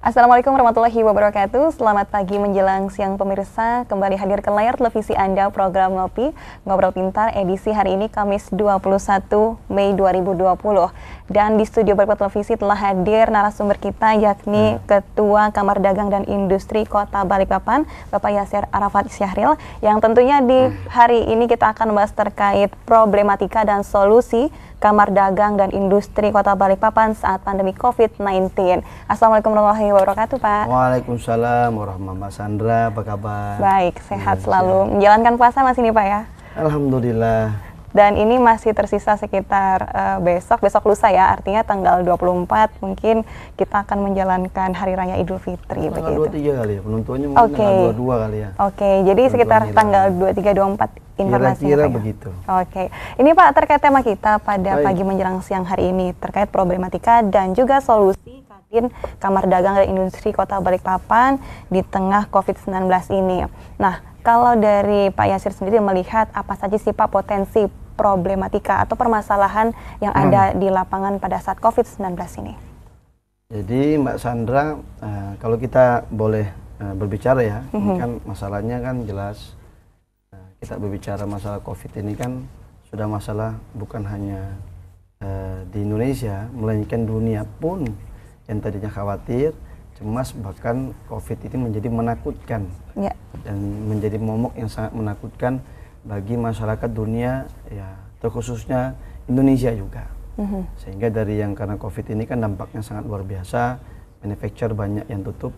Assalamualaikum warahmatullahi wabarakatuh. Selamat pagi menjelang siang pemirsa. Kembali hadir ke layar televisi Anda program Ngobrol Pintar edisi hari ini Kamis 21 Mei 2020. Dan di studio Berikut Televisi telah hadir narasumber kita yakni Ketua Kamar Dagang dan Industri Kota Balikpapan, Bapak Yasir Arafat Syahril, yang tentunya di hari ini kita akan membahas terkait problematika dan solusi Kamar Dagang dan Industri Kota Balikpapan saat pandemi COVID-19. Assalamualaikum warahmatullahi wabarakatuh, Pak. Waalaikumsalam warahmatullahi wabarakatuh. Sandra, apa kabar? Baik, sehat selalu. Menjalankan puasa masih nih, Pak ya? Alhamdulillah. Dan ini masih tersisa sekitar besok lusa ya, artinya tanggal 24 mungkin kita akan menjalankan Hari Raya Idul Fitri. Tanggal 23 kali ya, penentuannya mungkin tanggal 22 kali ya. Oke, jadi sekitar tanggal 23-24 informasinya kira-kira Pak, ya? Begitu. Oke, ini Pak terkait tema kita pada pagi menjelang siang hari ini terkait problematika dan juga solusi Kamar Dagang dan Industri Kota Balikpapan di tengah COVID-19 ini. Nah, kalau dari Pak Yasir sendiri melihat apa saja sih Pak potensi problematika atau permasalahan yang ada di lapangan pada saat COVID-19 ini? Jadi Mbak Sandra, kalau kita boleh berbicara ya, ini kan masalahnya kan jelas. Kita berbicara masalah COVID ini kan sudah masalah bukan hanya di Indonesia, melainkan dunia pun yang tadinya khawatir, cemas, bahkan COVID ini menjadi menakutkan dan menjadi momok yang sangat menakutkan bagi masyarakat dunia ya, terkhususnya Indonesia juga. Sehingga dari yang karena COVID ini kan dampaknya sangat luar biasa, manufacturer banyak yang tutup.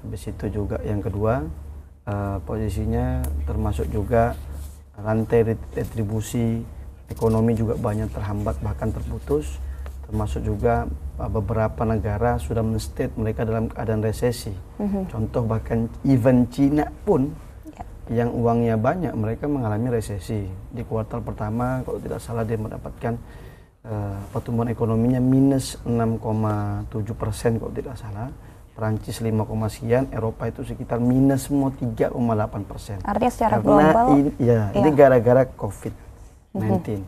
Habis itu juga yang kedua posisinya termasuk juga rantai retribusi ekonomi juga banyak terhambat bahkan terputus, termasuk juga beberapa negara sudah men-state mereka dalam keadaan resesi. Contoh bahkan even Cina pun yang uangnya banyak mereka mengalami resesi. Di kuartal pertama kalau tidak salah dia mendapatkan pertumbuhan ekonominya minus 6,7% kalau tidak salah. Perancis 5, sekian, Eropa itu sekitar minus semua 3,8%. Artinya secara global ini gara-gara COVID-19.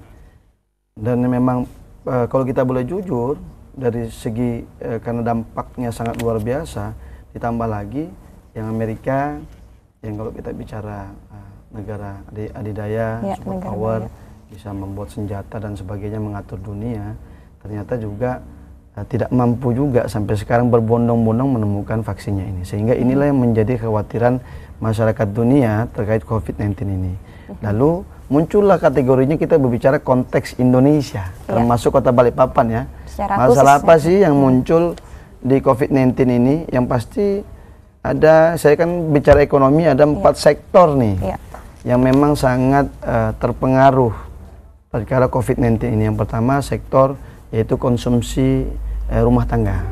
Dan memang kalau kita boleh jujur dari segi karena dampaknya sangat luar biasa, ditambah lagi yang Amerika yang kalau kita bicara negara adidaya, superpower, bisa membuat senjata dan sebagainya, mengatur dunia, ternyata juga tidak mampu juga sampai sekarang berbondong-bondong menemukan vaksinnya ini. Sehingga inilah yang menjadi kekhawatiran masyarakat dunia terkait COVID-19 ini. Lalu muncullah kategorinya kita berbicara konteks Indonesia, termasuk Kota Balikpapan ya. Masalah apa sih yang muncul di COVID-19 ini? Yang pasti ada, saya kan bicara ekonomi, ada 4 sektor nih yang memang sangat terpengaruh perkara COVID-19 ini. Yang pertama sektor yaitu konsumsi rumah tangga.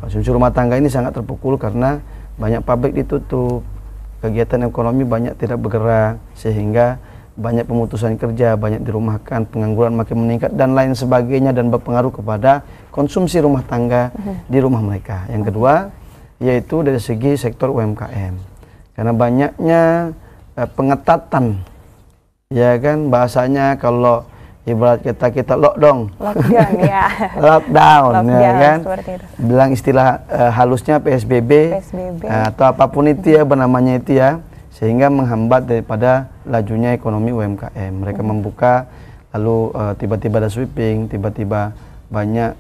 Konsumsi rumah tangga ini sangat terpukul karena banyak pabrik ditutup, kegiatan ekonomi banyak tidak bergerak, sehingga banyak pemutusan kerja, banyak dirumahkan, pengangguran makin meningkat dan lain sebagainya, dan berpengaruh kepada konsumsi rumah tangga di rumah mereka. Yang kedua yaitu dari segi sektor UMKM, karena banyaknya pengetatan, ya kan bahasanya kalau ibarat kita lockdown ya kan, bilang istilah halusnya PSBB. Atau apapun itu ya bernamanya itu ya, sehingga menghambat daripada lajunya ekonomi UMKM. Mereka membuka, lalu tiba-tiba ada sweeping, tiba-tiba banyak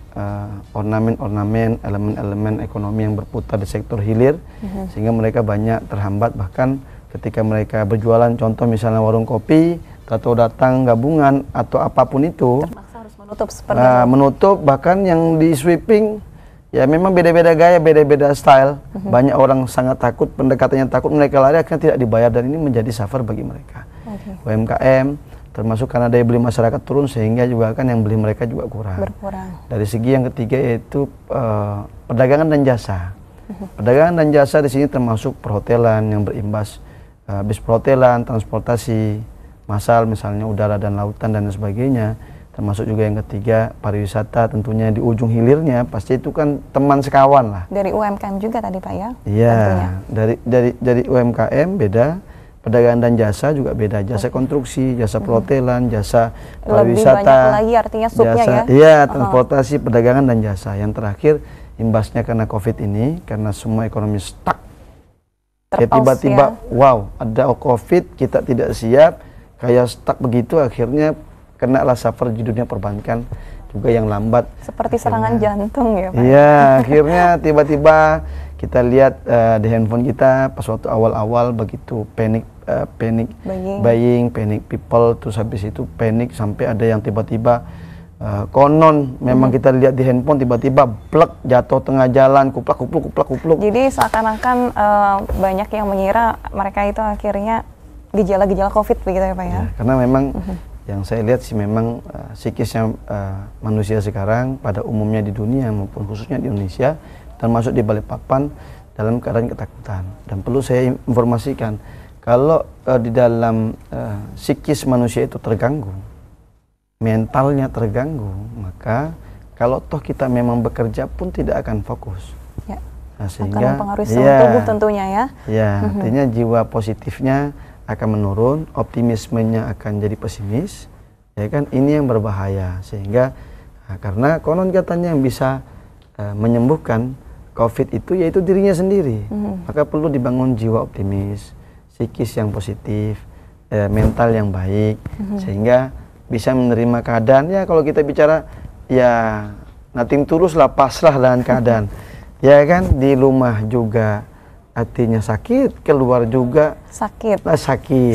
ornamen-ornamen, elemen-elemen ekonomi yang berputar di sektor hilir, sehingga mereka banyak terhambat. Bahkan ketika mereka berjualan, contoh misalnya warung kopi, atau datang gabungan atau apapun itu, terpaksa harus menutup menutup, bahkan yang di sweeping ya memang beda-beda gaya, beda-beda style. Banyak orang sangat takut, pendekatannya takut, mereka lari akan tidak dibayar, dan ini menjadi suffer bagi mereka. UMKM termasuk karena daya beli masyarakat turun, sehingga juga kan yang beli mereka juga berkurang. Dari segi yang ketiga yaitu perdagangan dan jasa. Perdagangan dan jasa di sini termasuk perhotelan yang berimbas, bis perhotelan, transportasi massal misalnya udara dan lautan dan sebagainya, termasuk juga yang ketiga pariwisata, tentunya di ujung hilirnya pasti itu kan teman sekawan lah. Dari UMKM juga tadi Pak ya? Iya, dari UMKM beda, perdagangan dan jasa juga beda, jasa konstruksi, jasa perhotelan, jasa pariwisata, lebih banyak lagi artinya subnya jasa, ya? Iya, transportasi, perdagangan dan jasa. Yang terakhir imbasnya karena COVID ini, karena semua ekonomi stuck. Kayak Terpaus, tiba-tiba, ya. wow, ada COVID, kita tidak siap, kayak stuck begitu, akhirnya kena lah suffer di dunia perbankan juga yang lambat. Seperti serangan jantung ya Pak. Iya, akhirnya tiba-tiba kita lihat di handphone kita pas waktu awal-awal begitu panic buying, panic people, terus habis itu panic sampai ada yang tiba-tiba konon memang kita lihat di handphone tiba-tiba blek jatuh tengah jalan, kuplak. Jadi seakan-akan banyak yang mengira mereka itu akhirnya gejala-gejala COVID begitu ya Pak ya? Ya, karena memang yang saya lihat sih memang psikisnya manusia sekarang pada umumnya di dunia maupun khususnya di Indonesia, termasuk di Balikpapan, dalam keadaan ketakutan. Dan perlu saya informasikan, kalau di dalam psikis manusia itu terganggu, mentalnya terganggu, maka kalau toh kita memang bekerja pun tidak akan fokus. Ya. Nah, Akan sehingga mempengaruhi seluruh tubuh tentunya ya. Ya, artinya jiwa positifnya akan menurun, optimismenya akan jadi pesimis, ya kan? Ini yang berbahaya. Sehingga karena konon katanya yang bisa menyembuhkan COVID itu yaitu dirinya sendiri. Maka perlu dibangun jiwa optimis, psikis yang positif, mental yang baik, sehingga bisa menerima keadaan. Ya kalau kita bicara ya nothing tulus lah, pasrah dengan keadaan. Ya kan, di rumah juga artinya sakit, keluar juga sakit.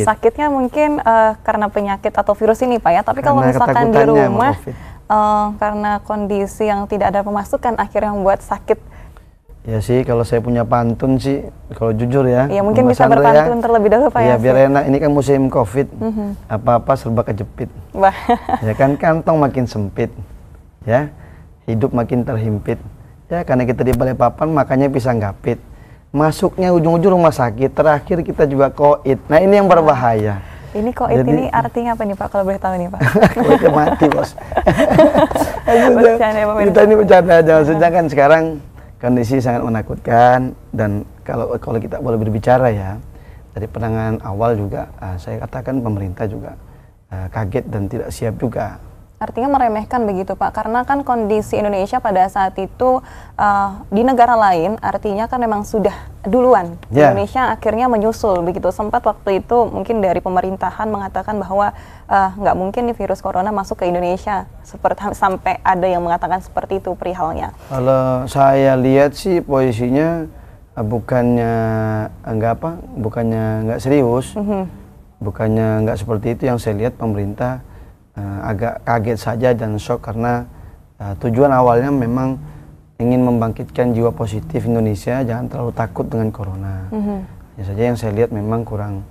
Sakitnya mungkin karena penyakit atau virus ini Pak ya, tapi kalau misalkan di rumah karena kondisi yang tidak ada pemasukan akhirnya membuat sakit. Ya sih, kalau saya punya pantun sih, kalau jujur ya. Ya mungkin bisa berpantun terlebih dahulu Pak ya. Ya biar enak, ini kan musim COVID, apa-apa serba kejepit. Ya kan, kantong makin sempit, ya, hidup makin terhimpit. Ya karena kita di Balikpapan makanya bisa gapit. Masuknya ujung-ujung rumah sakit, terakhir kita juga koid. Nah ini yang berbahaya. Ini koid ini artinya apa nih Pak, kalau boleh tahu nih Pak? Koidnya mati bos. Kita ini bercanda aja, maksudnya kan sekarang kondisi sangat menakutkan, dan kalau kita boleh berbicara ya, dari penanganan awal juga saya katakan pemerintah juga kaget dan tidak siap juga. Artinya meremehkan begitu Pak, karena kan kondisi Indonesia pada saat itu di negara lain artinya kan memang sudah duluan. Indonesia akhirnya menyusul begitu. Sempat waktu itu mungkin dari pemerintahan mengatakan bahwa nggak mungkin nih virus corona masuk ke Indonesia, sampai ada yang mengatakan seperti itu perihalnya. Kalau saya lihat sih posisinya bukannya nggak serius, bukannya nggak seperti itu. Yang saya lihat pemerintah agak kaget saja dan shock, karena tujuan awalnya memang ingin membangkitkan jiwa positif Indonesia, jangan terlalu takut dengan corona. Ya saja yang saya lihat memang kurang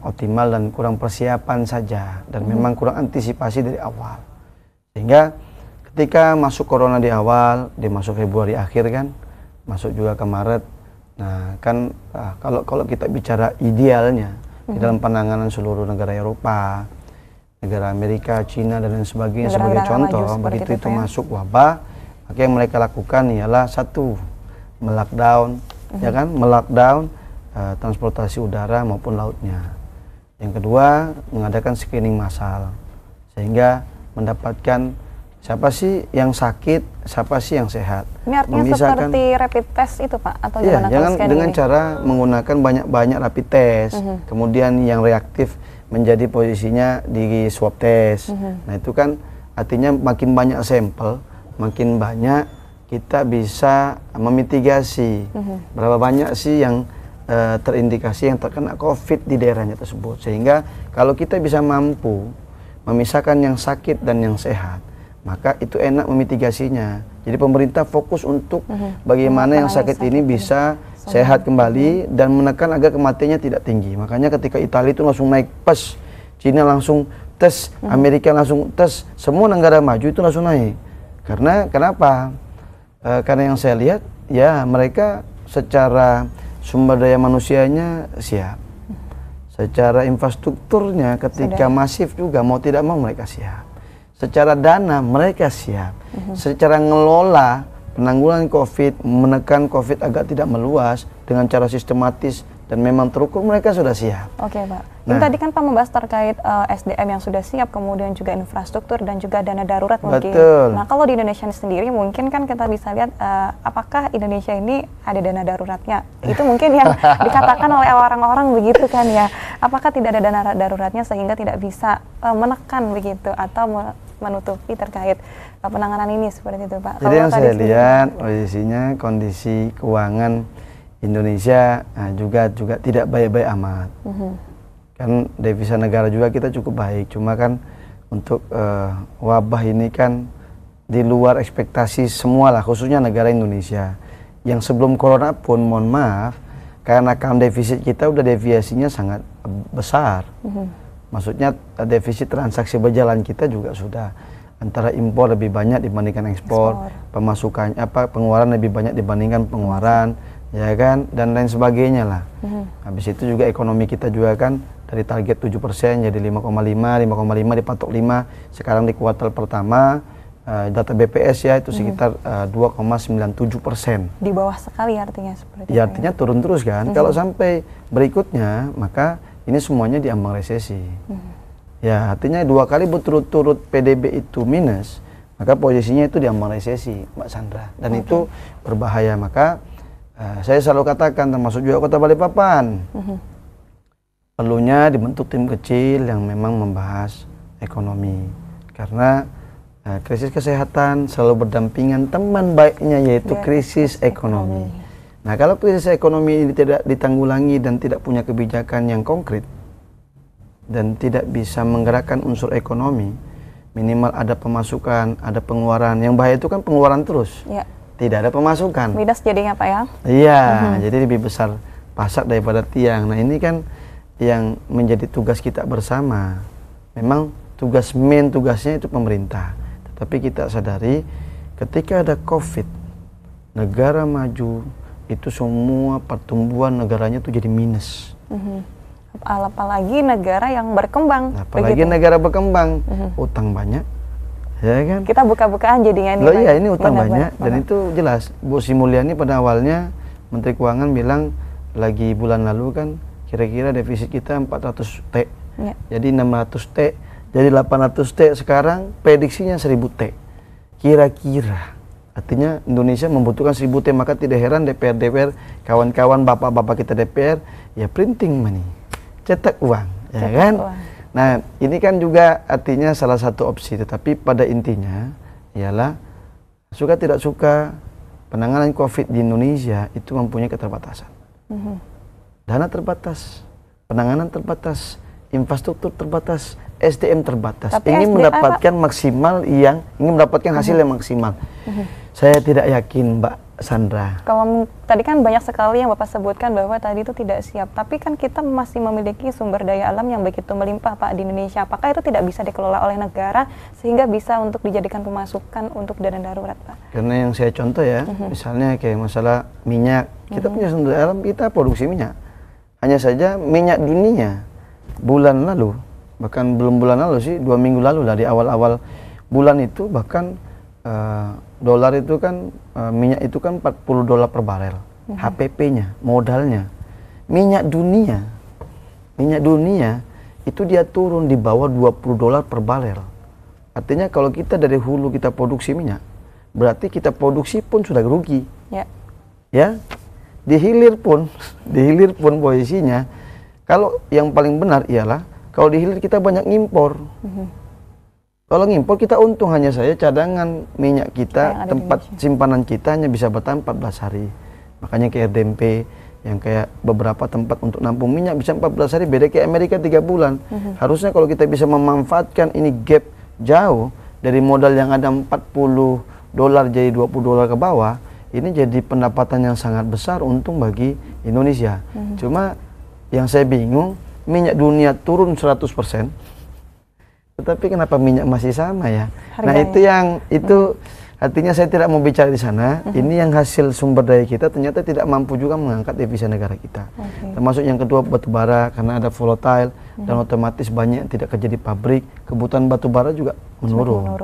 optimal dan kurang persiapan saja, dan memang kurang antisipasi dari awal. Sehingga ketika masuk corona di awal, dia masuk Februari akhir kan, masuk juga ke Maret. Nah kan kalau kita bicara idealnya di dalam penanganan seluruh negara Eropa, negara Amerika, Cina dan lain sebagainya sebagai contoh, begitu itu masuk wabah, maka yang mereka lakukan ialah satu, melockdown, ya kan, melockdown transportasi udara maupun lautnya. Yang kedua, mengadakan screening massal, sehingga mendapatkan siapa sih yang sakit, siapa sih yang sehat. Ini artinya seperti rapid test itu Pak, atau gimana? Jangan dengan cara menggunakan banyak rapid test, kemudian yang reaktif menjadi posisinya di swab test. Nah itu kan artinya makin banyak sampel, makin banyak kita bisa memitigasi berapa banyak sih yang terindikasi yang terkena COVID di daerahnya tersebut. Sehingga kalau kita bisa mampu memisahkan yang sakit dan yang sehat, maka itu enak memitigasinya. Jadi pemerintah fokus untuk bagaimana yang sakit ini bisa sehat kembali dan menekan agar kematiannya tidak tinggi. Makanya ketika Italia itu langsung naik tes, Cina langsung tes, Amerika langsung tes, semua negara maju itu langsung naik. Karena kenapa? Karena yang saya lihat ya mereka secara sumber daya manusianya siap, secara infrastrukturnya ketika masif juga mau tidak mau mereka siap, secara dana mereka siap, secara ngelola penanggulangan COVID, menekan COVID agar tidak meluas dengan cara sistematis dan memang terukur mereka sudah siap. Oke Pak. Ini tadi kan Pak membahas terkait SDM yang sudah siap, kemudian juga infrastruktur dan juga dana darurat mungkin. Betul. Nah kalau di Indonesia sendiri mungkin kan kita bisa lihat apakah Indonesia ini ada dana daruratnya? Itu mungkin yang dikatakan oleh orang-orang begitu kan ya. Apakah tidak ada dana daruratnya sehingga tidak bisa menekan begitu atau menutupi terkait penanganan ini seperti itu Pak? Jadi yang saya lihat posisinya kondisi keuangan Indonesia juga tidak baik-baik amat. Kan devisa negara juga kita cukup baik, cuma kan untuk wabah ini kan di luar ekspektasi semua lah, khususnya negara Indonesia. Yang sebelum corona pun, mohon maaf, karena account defisit kita udah deviasinya sangat besar. Maksudnya defisit transaksi berjalan kita juga sudah antara impor lebih banyak dibandingkan ekspor. Pemasukan pengeluaran lebih banyak dibandingkan pengeluaran. Ya kan, dan lain sebagainya lah. Habis itu juga ekonomi kita juga kan dari target 7% jadi 5,5 dipatok 5. Sekarang di kuartal pertama data BPS ya itu sekitar 2,97%. Di bawah sekali artinya seperti itu. Ya artinya turun terus kan. Kalau sampai berikutnya maka ini semuanya diambang resesi. Ya artinya 2 kali berturut-turut PDB itu minus, maka posisinya itu diambang resesi, Mbak Sandra. Dan itu berbahaya. Maka saya selalu katakan, termasuk juga Kota Balikpapan, perlunya dibentuk tim kecil yang memang membahas ekonomi, karena krisis kesehatan selalu berdampingan teman baiknya yaitu krisis ekonomi. Nah kalau krisis ekonomi ini tidak ditanggulangi dan tidak punya kebijakan yang konkret dan tidak bisa menggerakkan unsur ekonomi, minimal ada pemasukan, ada pengeluaran. Yang bahaya itu kan pengeluaran terus. Tidak ada pemasukan. Minus jadinya Pak ya? Iya, jadi lebih besar pasak daripada tiang. Nah ini kan yang menjadi tugas kita bersama. Memang tugasnya itu pemerintah. Tetapi kita sadari ketika ada COVID, negara maju itu semua pertumbuhan negaranya itu jadi minus. Apalagi negara yang berkembang. Apalagi negara berkembang, utang banyak. Ya kan? Kita buka-bukaan jadinya nih. Loh iya ini utang banyak dan itu jelas. Bu Sri Mulyani pada awalnya Menteri Keuangan bilang lagi bulan lalu kan kira-kira defisit kita 400 T. Jadi 600 T, jadi 800 T sekarang prediksinya 1000 T. Kira-kira. Artinya Indonesia membutuhkan 1000 T, maka tidak heran DPR kawan-kawan bapak-bapak kita DPR ya printing money. Cetak uang, ya kan? Nah, ini kan juga artinya salah satu opsi, tetapi pada intinya ialah suka tidak suka penanganan COVID di Indonesia itu mempunyai keterbatasan. Dana terbatas, penanganan terbatas, infrastruktur terbatas, SDM terbatas. Tapi ingin mendapatkan maksimal ingin mendapatkan hasil yang maksimal. Saya tidak yakin, Mbak Sandra. Kalau tadi kan banyak sekali yang Bapak sebutkan bahwa tadi itu tidak siap, tapi kan kita masih memiliki sumber daya alam yang begitu melimpah Pak di Indonesia. Apakah itu tidak bisa dikelola oleh negara sehingga bisa untuk dijadikan pemasukan untuk dana darurat Pak? Karena yang saya contoh ya, misalnya kayak masalah minyak, kita punya sumber daya alam, kita produksi minyak. Hanya saja minyak dunia bulan lalu, bahkan belum bulan lalu sih, 2 minggu lalu lah di awal-awal bulan itu bahkan dolar itu kan minyak itu kan $40 per barel, HPP-nya, modalnya. Minyak dunia itu dia turun di bawah $20 per barel. Artinya kalau kita dari hulu kita produksi minyak, berarti kita produksi pun sudah rugi. Ya, di hilir pun posisinya, kalau yang paling benar ialah kalau di hilir kita banyak ngimpor. Kalau ngimpor kita untung, hanya saja cadangan minyak kita, tempat simpanan kita hanya bisa bertahan 14 hari. Makanya kayak RDMP, yang kayak beberapa tempat untuk nampung minyak bisa 14 hari, beda kayak Amerika 3 bulan. Harusnya kalau kita bisa memanfaatkan ini gap jauh, dari modal yang ada $40 jadi $20 ke bawah, ini jadi pendapatan yang sangat besar, untung bagi Indonesia. Cuma yang saya bingung, minyak dunia turun 100%, tetapi kenapa minyak masih sama ya? Harganya. Nah itu artinya saya tidak mau bicara di sana. Ini yang hasil sumber daya kita ternyata tidak mampu juga mengangkat devisa negara kita. Termasuk yang kedua batu bara, karena ada volatile dan otomatis banyak yang tidak kerja di pabrik, kebutuhan batu bara juga menurun.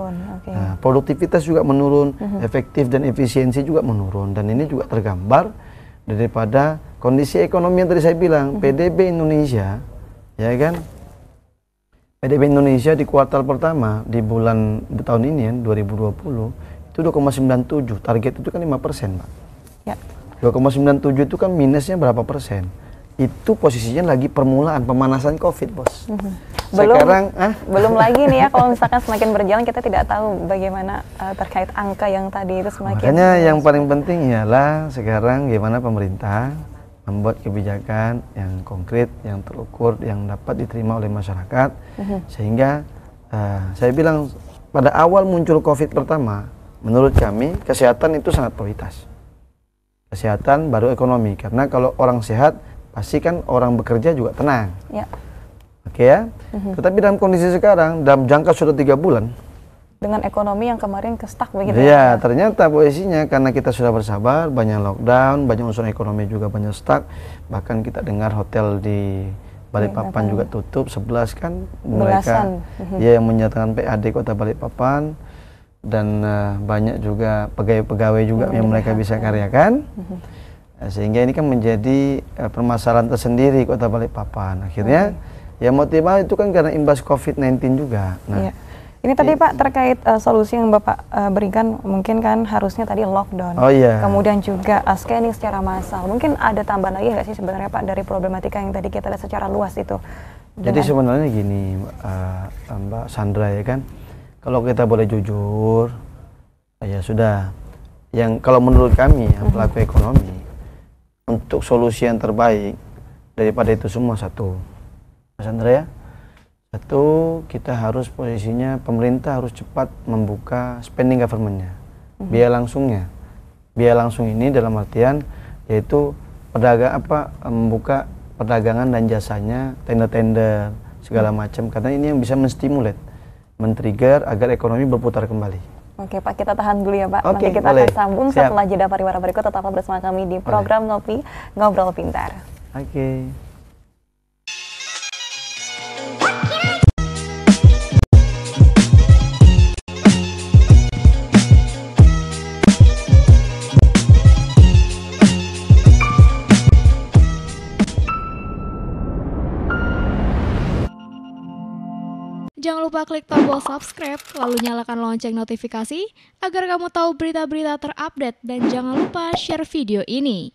Nah, produktivitas juga menurun, efektif dan efisiensi juga menurun, dan ini juga tergambar daripada kondisi ekonomi yang tadi saya bilang, PDB Indonesia, ya kan? PDB Indonesia di kuartal pertama di bulan di tahun ini ya, 2020 itu 2,97, target itu kan 5%, Pak. Ya. 2,97 itu kan minusnya berapa persen? Itu posisinya lagi permulaan pemanasan COVID, Bos. Belum lagi nih ya, kalau misalkan semakin berjalan kita tidak tahu bagaimana terkait angka yang tadi itu semakin. Makanya yang paling penting ialah sekarang gimana pemerintah membuat kebijakan yang konkret, yang terukur, yang dapat diterima oleh masyarakat, sehingga saya bilang pada awal muncul COVID pertama, menurut kami kesehatan itu sangat prioritas. Kesehatan baru ekonomi, karena kalau orang sehat pasti kan orang bekerja juga tenang. Ya. Oke ya. Tetapi dalam kondisi sekarang, dalam jangka sudah 3 bulan, dengan ekonomi yang kemarin ke-stuck begitu ya, ternyata posisinya karena kita sudah bersabar, banyak lockdown, banyak unsur ekonomi juga banyak stuck, bahkan kita dengar hotel di Balikpapan juga tutup, 11 kan mereka ya yang menyatakan PAD Kota Balikpapan, dan banyak juga pegawai-pegawai juga yang mereka bisa karyakan. Sehingga ini kan menjadi permasalahan tersendiri Kota Balikpapan. Akhirnya ya motivasi itu kan karena imbas COVID-19 juga. Nah, ini tadi Pak terkait solusi yang Bapak berikan, mungkin kan harusnya tadi lockdown. Kemudian juga scanning secara massal. Mungkin ada tambahan lagi nggak sih sebenarnya Pak dari problematika yang tadi kita lihat secara luas itu? Jadi sebenarnya gini, Mbak Sandra ya kan, kalau kita boleh jujur, ya sudah. Yang kalau menurut kami pelaku ekonomi, untuk solusi yang terbaik daripada itu semua satu, Mas Andra ya, satu, kita harus posisinya pemerintah harus cepat membuka spending government-nya, biaya langsungnya. Biaya langsung ini dalam artian yaitu membuka perdagangan dan jasanya, tender-tender segala macam, karena ini yang bisa menstimulat, men-trigger agar ekonomi berputar kembali. Oke Pak, kita tahan dulu ya Pak. Nanti kita akan sambung setelah jeda pariwara berikut. Tetaplah bersama kami di program Ngopi Ngobrol Pintar. Oke. Jangan lupa klik tombol subscribe, lalu nyalakan lonceng notifikasi agar kamu tahu berita-berita terupdate, dan jangan lupa share video ini.